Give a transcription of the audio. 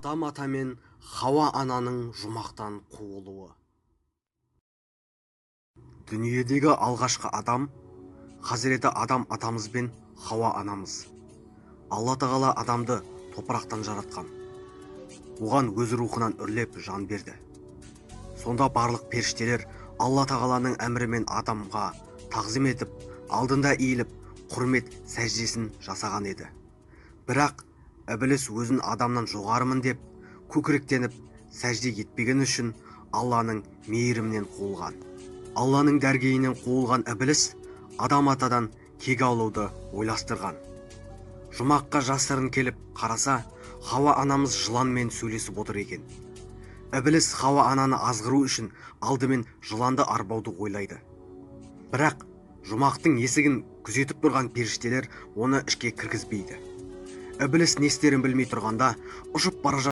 Адам ата мен Хауа ананың жұмақтан қуылуы. Дүниедегі алғашқы адам Хазіреті Адам атамыз бен Хауа анамыз. Алла тағала адамды топырақтан жаратқан. Оған өз рухынан үрлеп жан берді. Сонда барлық періштелер Алла тағаланың әмірімен адамға тағзим етіп, алдында иіліп, құрмет сәждесін жасаған еді. Бірақ Ібліс өзін адамнан жоғарымын деп, көкіректеніп, сәжде етпеген үшін Алланың мейірімінен қуылған. Алланың дәргейінен қуылған Ібліс Адам атадан кек алуды ойластырған. Жұмаққа жасырын келіп қараса, Хауа анамыз жыланмен сөйлесіп отыр екен. Ібліс Хауа ананы азғыру үшін алдымен жыланды арбауды ойлайды. Бірақ жұмақтың есігін күзетіп тұрған періштелер оны ішке кіргізбейді. Ібліс не істерін білмей тұрғанда, ұшып бара